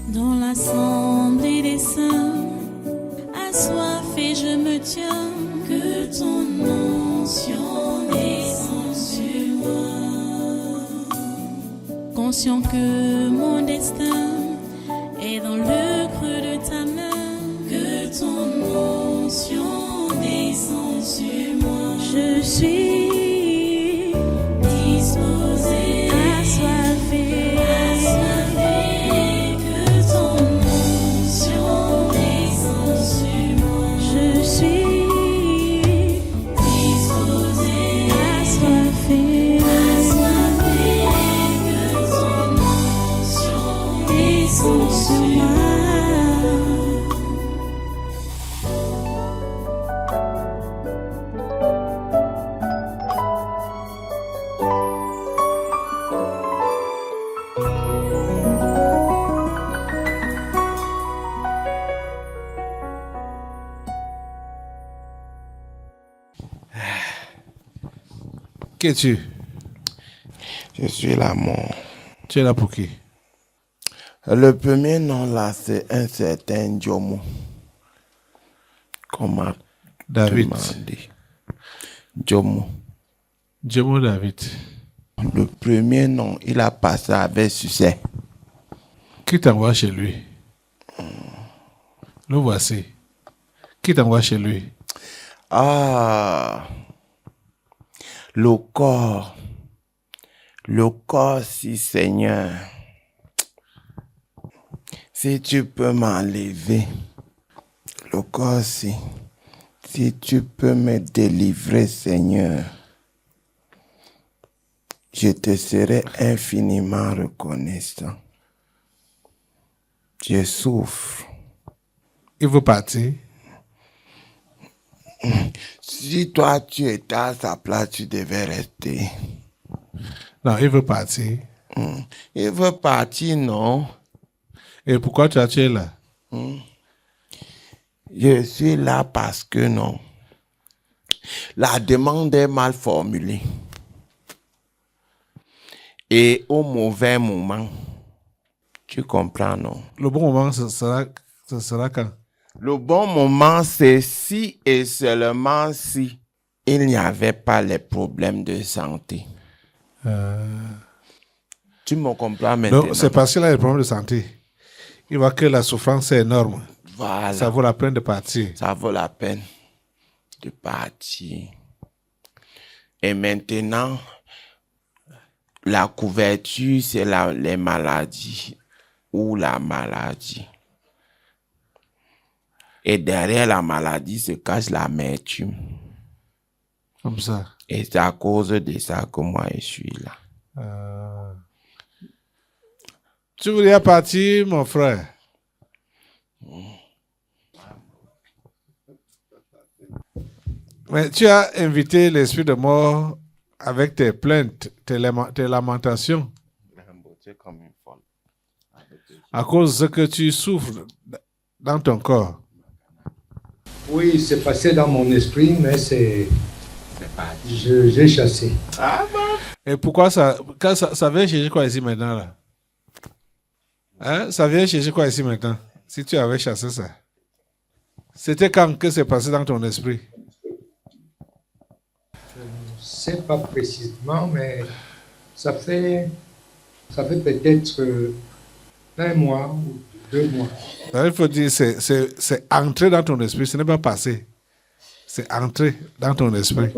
Dans l'assemblée des saints, assoiffé je me tiens, que ton onction descende sur moi. Conscient que mon destin est dans le creux de ta main, que ton onction descende sur moi. Je suis disposé, assoiffé, que ton onction descende sur moi. Je suis disposé, assoiffé, que ton onction descende sur moi. Qui es-tu? Je suis là, mon. Tu es là pour qui? Le premier nom là, c'est un certain Jomo. Qu'on m'a David. demandé. Jomo. Jomo David. Le premier nom, il a passé avec succès. Qui t'envoie chez lui? Le voici. Qui t'envoie chez lui? Ah, le corps, si Seigneur, si tu peux m'enlever, le corps, si tu peux me délivrer, Seigneur, je te serai infiniment reconnaissant. Je souffre. Il veut partir. Si toi, tu étais à sa place, tu devais rester. Non, il veut partir. Il veut partir, non? Et pourquoi tu es là? Je suis là parce que non. La demande est mal formulée. Et au mauvais moment. Tu comprends, non? Le bon moment, ce sera quand? Le bon moment, c'est si et seulement si il n'y avait pas les problèmes de santé. Tu me comprends maintenant? Donc, c'est parce qu'il a des problèmes de santé. Il voit que la souffrance est énorme. Voilà. Ça vaut la peine de partir. Ça vaut la peine de partir. Et maintenant, la couverture, c'est les maladies ou la maladie. Et derrière la maladie se cache l'amertume. Comme ça. Et c'est à cause de ça que moi, je suis là. Tu voulais partir, mon frère? Mais tu as invité l'esprit de mort avec tes plaintes, tes lamentations. À cause de ce que tu souffres dans ton corps. Oui, c'est passé dans mon esprit, mais j'ai chassé. Et pourquoi ça vient chercher quoi ici maintenant là? Hein? Ça vient chercher quoi ici maintenant? Si tu avais chassé ça. C'était quand que c'est passé dans ton esprit? Je ne sais pas précisément, mais ça fait peut-être un mois ou 2 mois. Alors, il faut dire, c'est entré dans ton esprit, ce n'est pas passé. C'est entré dans ton esprit.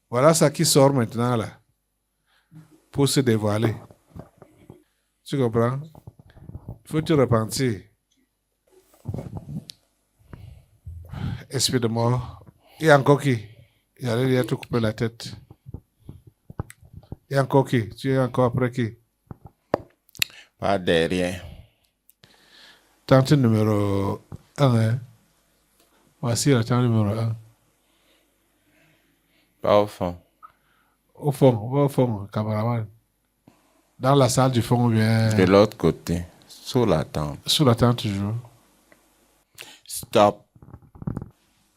Voilà ça qui sort maintenant là, pour se dévoiler. Tu comprends? Il faut te repentir. Esprit de mort. Il y a encore qui? Il allait y te couper la tête. Il y a encore qui? Tu es encore après qui? Pas derrière. Tante numéro 1, hein? Voici la tante numéro 1. Pas au fond. Au fond, va au fond, cameraman. Dans la salle du fond ou bien... De l'autre côté, sous la tente. Sous la tente toujours. Stop.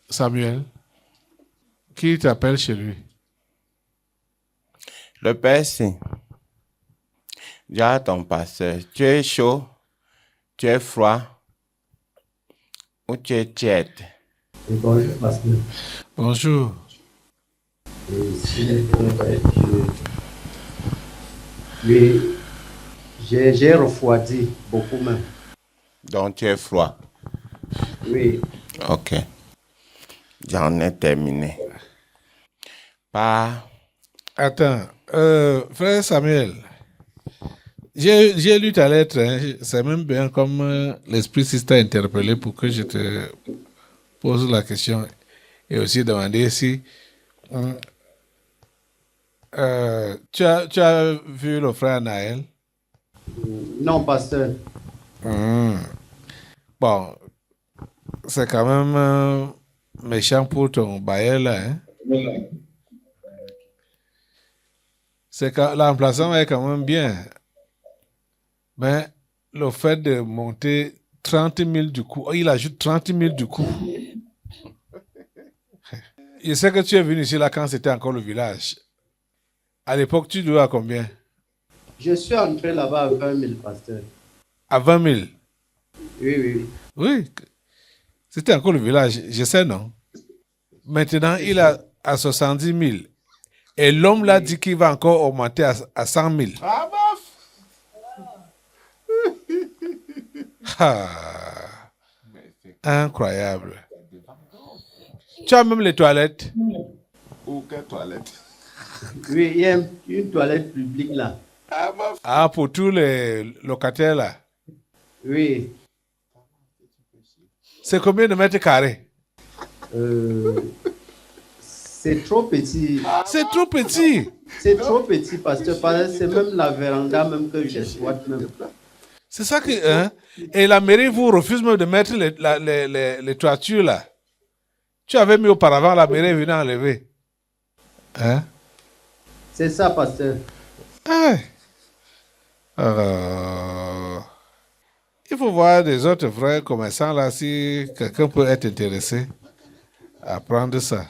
Samuel, qui t'appelle chez lui? Le père, c'est. Dis à ton pasteur, tu es chaud? Tu es froid ou tu es tiède? Et bonjour, pasteur. Bonjour. Et s'il est vrai, oui, j'ai refroidi beaucoup même. Donc tu es froid. Oui, Ok. J'en ai terminé. Pas. Attends, frère Samuel, j'ai lu ta lettre, hein. C'est même bien comme l'Esprit Saint t'a interpellé pour que je te pose la question et aussi demander si tu as vu le frère Naël. non, pasteur. Bon, c'est quand même méchant pour ton bailleur là. Hein? C'est que l'emplacement est quand même bien. Mais le fait de monter 30 000 du coup, il ajoute 30 000 du coup. Je sais que tu es venu ici là quand c'était encore le village. À l'époque, tu jouais à combien? Je suis entré là-bas à 20 000, pasteur. À 20 000. Oui, oui. Oui, c'était encore le village, je sais, non? Maintenant, il est à 70 000. Et l'homme là dit qu'il va encore augmenter à 100 000. Ah, Ah, incroyable. Tu as même les toilettes. Ou quelle toilette? Oui, il y a une toilette publique là. Ah, pour tous les locataires là. Oui. C'est combien de mètres carrés? C'est trop petit. C'est trop petit. C'est trop petit, pasteur. Parce que c'est même la véranda même que j'exploite même. C'est ça que... Hein? Et la mairie vous refuse même de mettre les toitures là. Tu avais mis auparavant, la mairie venait enlever. Hein? C'est ça, pasteur. Ah. Il faut voir des autres frères commerçants là si quelqu'un peut être intéressé à prendre ça.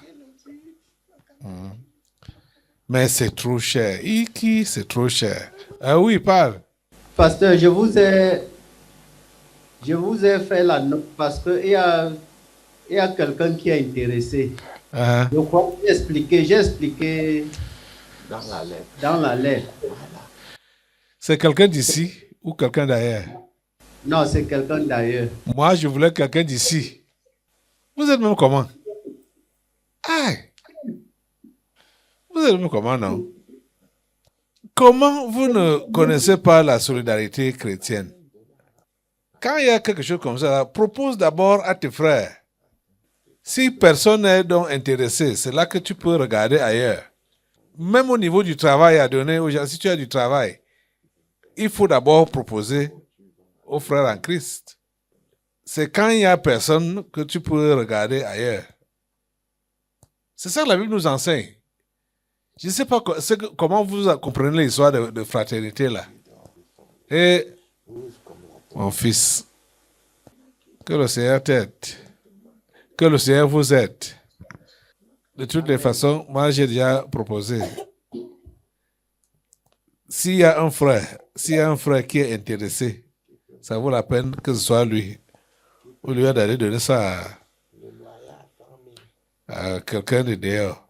Mais c'est trop cher. Iki, c'est trop cher. Ah oui, parle. Pasteur, je vous ai fait la note parce qu'il y a quelqu'un qui est intéressé. Hein? Je crois que j'ai expliqué dans la lettre. C'est quelqu'un d'ici ou quelqu'un d'ailleurs? Non, c'est quelqu'un d'ailleurs. Moi, je voulais quelqu'un d'ici. Vous êtes même comment? Aïe! Vous êtes même comment, non? Comment vous ne connaissez pas la solidarité chrétienne? Quand il y a quelque chose comme ça, propose d'abord à tes frères. Si personne n'est donc intéressé, c'est là que tu peux regarder ailleurs. Même au niveau du travail à donner aux gens, si tu as du travail, il faut d'abord proposer aux frères en Christ. C'est quand il n'y a personne que tu peux regarder ailleurs. C'est ça que la Bible nous enseigne. Je ne sais pas comment vous comprenez l'histoire de fraternité là. Et mon fils, que le Seigneur t'aide, que le Seigneur vous aide. De toutes les façons, moi j'ai déjà proposé. S'il y a un frère qui est intéressé, ça vaut la peine que ce soit lui. Au lieu d'aller donner ça à quelqu'un de dehors.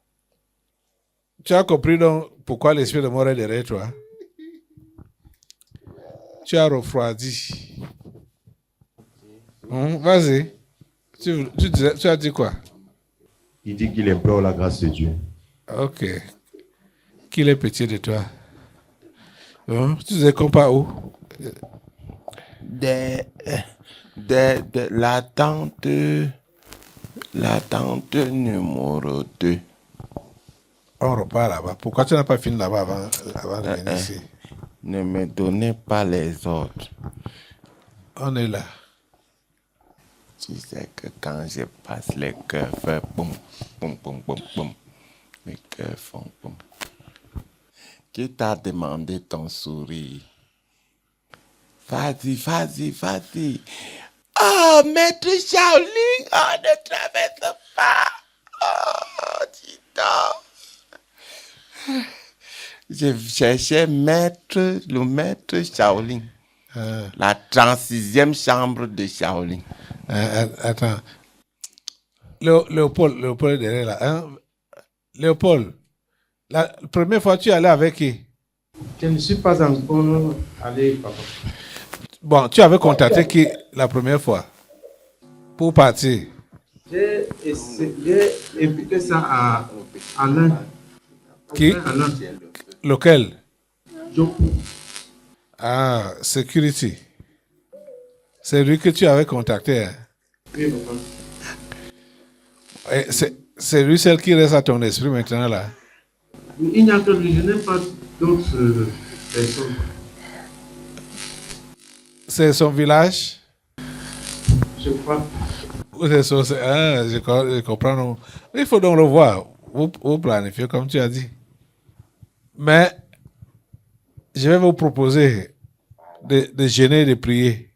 Tu as compris donc pourquoi l'esprit de mort est derrière toi? Tu as refroidi. Vas-y. Tu as dit quoi? Il dit qu'il implore la grâce de Dieu. Ok. Qu'il est pitié de toi. Tu disais qu'on part où? La tente numéro 2. On repart là-bas. Pourquoi tu n'as pas fini là-bas avant de venir ici? Ne me donnez pas les ordres. On est là. Tu sais que quand je passe, les cœurs font boum, boum, boum, boum, boum. Les cœurs font boum. Qui t'a demandé ton sourire? Vas-y, vas-y, vas-y. Oh, maître Shaolin, oh, ne traverse pas. Oh, dis donc. Je cherchais le maître Shaolin. La 36e chambre de Shaolin. Attends. Léopold est derrière là. Hein? Léopold, la première fois tu es allé avec qui? Je ne suis pas encore allé, papa. Bon, tu avais contacté qui la première fois pour partir? J'ai écouté ça à Alain. Qui? Alain Lequel? Djokou. Ah, Security. C'est lui que tu avais contacté. Hein? Oui, papa. Et c'est lui celle qui reste à ton esprit maintenant là. Il n'y a que lui, je n'ai pas d'autres personnes. C'est son village? Je crois. Ou c'est je comprends. Non. Il faut donc le voir. Vous planifiez comme tu as dit. Mais je vais vous proposer de jeûner et de prier.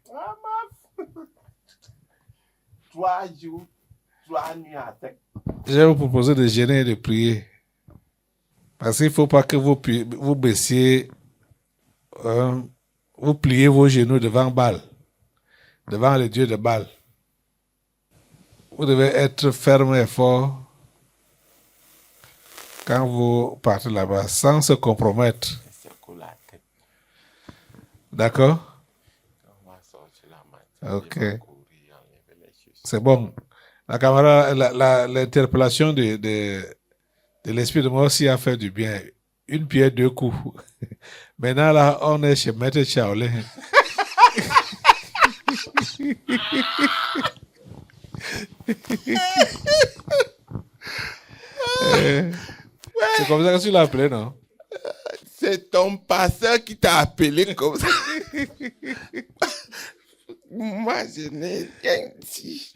3 jours, 3 nuits avec. Je vais vous proposer de jeûner et de prier. Parce qu'il ne faut pas que vous baissiez, vous pliez vos genoux devant Baal, devant le Dieu de Baal. Vous devez être ferme et fort quand vous partez là-bas, sans se compromettre. D'accord? Ok. C'est bon. La caméra, l'interpellation de l'esprit de mort aussi a fait du bien. Une pierre, 2 coups. Maintenant, là, on est chez Maître Shaolin. C'est comme ça que tu l'as appelé, non? C'est ton pasteur qui t'a appelé comme ça. Moi, je n'ai rien dit.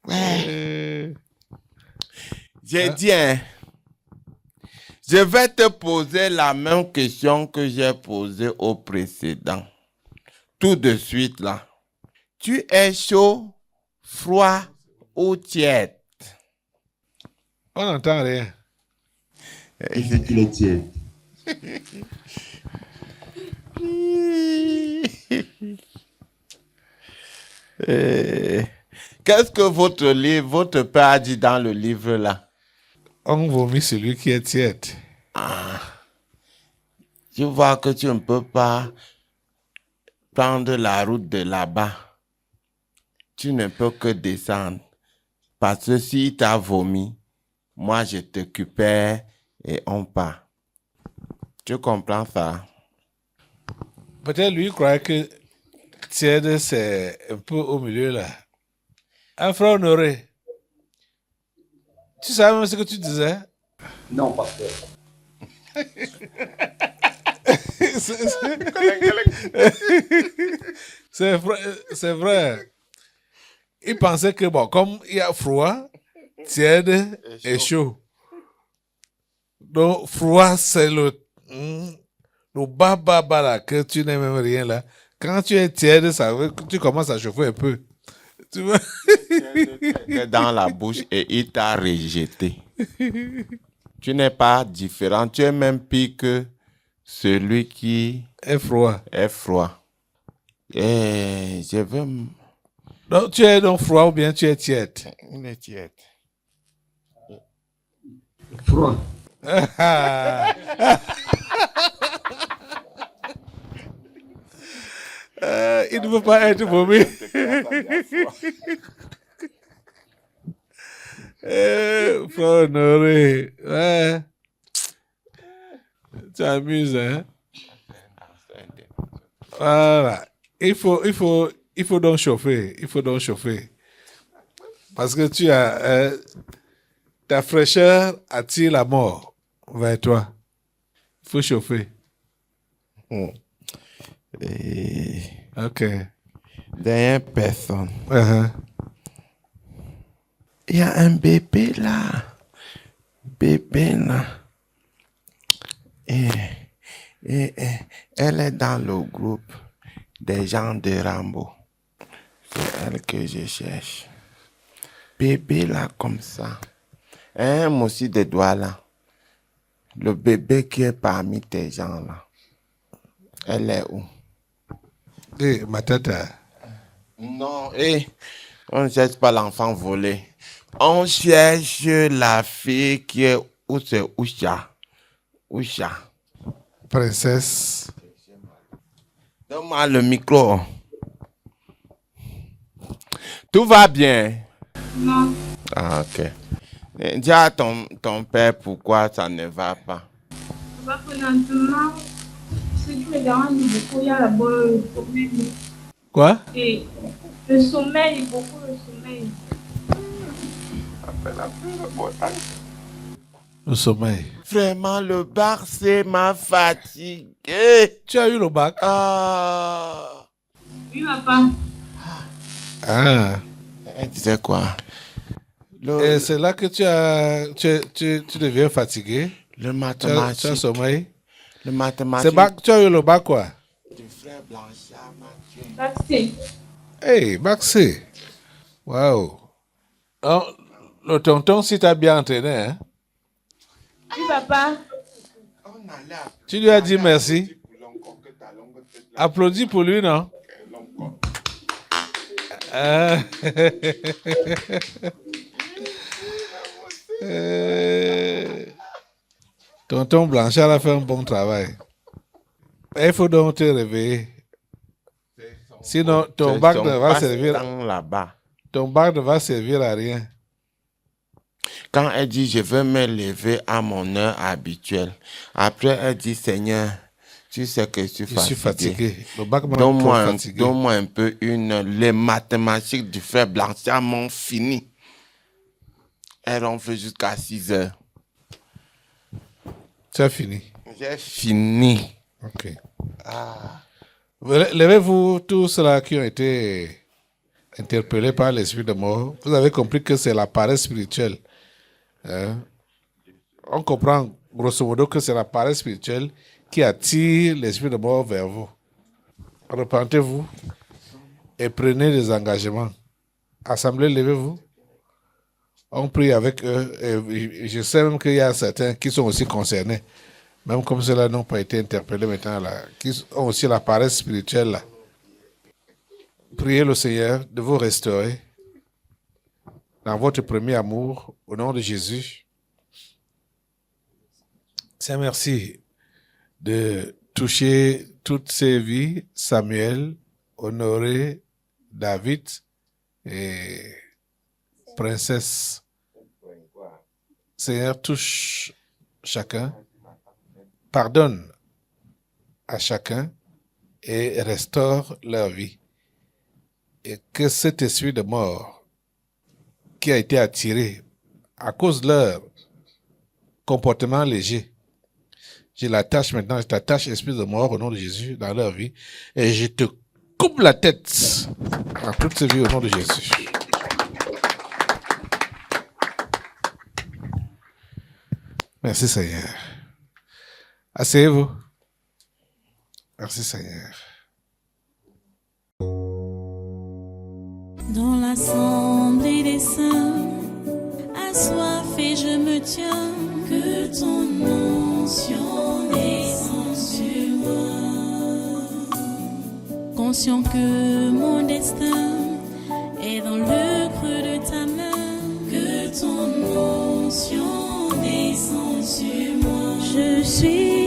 Ouais. J'ai dit, hein, je vais te poser la même question que j'ai posée au précédent. Tout de suite, là. Tu es chaud, froid ou tiède? On n'entend rien. Il dit qu'il est tiède. Qu'est-ce que votre père a dit dans le livre là? On vomit celui qui est tiède. Je vois que tu ne peux pas prendre la route de là-bas. Tu ne peux que descendre. Parce que s'il t'a vomi, moi je t'occupais et on part. Tu comprends ça? Peut-être lui croyait que tiède, c'est un peu au milieu là. Un frère Honoré, tu savais même ce que tu disais? Non, pasteur. C'est vrai. Il pensait que, bon, comme il y a froid, tiède et chaud. Donc, froid, c'est le bas là, que tu n'aimes même rien là. Quand tu es tiède, ça veut que tu commences à chauffer un peu. Tu vois? Dans la bouche et il t'a rejeté. Tu n'es pas différent. Tu es même pire que celui qui est froid. Et je veux... Donc, tu es donc froid ou bien tu es tiède? Il est tiède. Froid. Il ne veut pas être vomi. Frère Honoré. Ouais. Tu amuses, hein? Voilà. Il faut donc chauffer. Il faut donc chauffer. Parce que tu as... ta fraîcheur attire la mort vers toi. Il faut chauffer. Ok. Dernière personne. Uh-huh. Il y a un bébé là. Et elle est dans le groupe des gens de Rambo. C'est elle que je cherche. Bébé là comme ça. Moi aussi des doigts là. Le bébé qui est parmi tes gens là. Elle est où? ma tata. Non, on ne cherche pas l'enfant volé. On cherche la fille qui est où c'est Usha. Usha. Princesse. Donne-moi le micro. Tout va bien? Non, Ah, ok. Dis à ton père pourquoi ça ne va pas. pas présentement. Ce qui me dérange beaucoup, il y a d'abord le sommeil. Quoi? Et le sommeil, beaucoup le sommeil. Le sommeil. Vraiment, le bar, c'est m'a fatigué. Tu as eu le bac? Ah. Oui, papa. Ah. Elle disait quoi? Et c'est là que tu deviens fatigué. Le Tu as mathématique. sommeil. Le mathématique. C'est bac, tu as eu le bac quoi? Du frère Blanchard m'a tué. Taxi. Hey, bac C. Waouh. Oh, le tonton, si t'as bien entraîné, hein? Oui, papa. On allait à- Tu lui as dit merci. Applaudis pour lui, non? Ah. Tonton Blanchard a fait un bon travail. Il faut donc te réveiller. Sinon, ton C'est bac son ne va servir, passe-temps là-bas. ton bac ne va servir à rien. Quand elle dit je veux me lever à mon heure habituelle, après elle dit Seigneur, tu sais que je suis Je suis fatigué. fatigué. Le bac m'a trop fatigué. Donne-moi un peu une heure. Les mathématiques du frère Blanchard m'ont fini. Elles ont fait jusqu'à 6 heures. Tu as fini. J'ai fini. Ok. Levez-vous tous ceux-là qui ont été interpellés par l'esprit de mort. Vous avez compris que c'est la paresse spirituelle. Hein? On comprend grosso modo que c'est la paresse spirituelle qui attire l'esprit de mort vers vous. Repentez-vous et prenez des engagements. Assemblée, levez-vous. On prie avec eux. Et je sais même qu'il y a certains qui sont aussi concernés. Même comme ceux-là n'ont pas été interpellés maintenant, là, qui ont aussi la paresse spirituelle. Là. Priez le Seigneur de vous restaurer dans votre premier amour, au nom de Jésus. Seigneur, merci de toucher toutes ces vies, Samuel, Honoré, David et Princesse. Seigneur, touche chacun, pardonne à chacun et restaure leur vie. Et que cet esprit de mort qui a été attiré à cause de leur comportement léger, je l'attache maintenant, je t'attache esprit de mort au nom de Jésus dans leur vie et je te coupe la tête dans toutes ces vies au nom de Jésus. Merci Seigneur. Asseyez-vous. Merci Seigneur. Dans l'assemblée des saints, assoiffé je me tiens, que ton onction descende sur moi. Conscient que mon destin est dans le creux de ta main, que ton onction descende sur moi. Je suis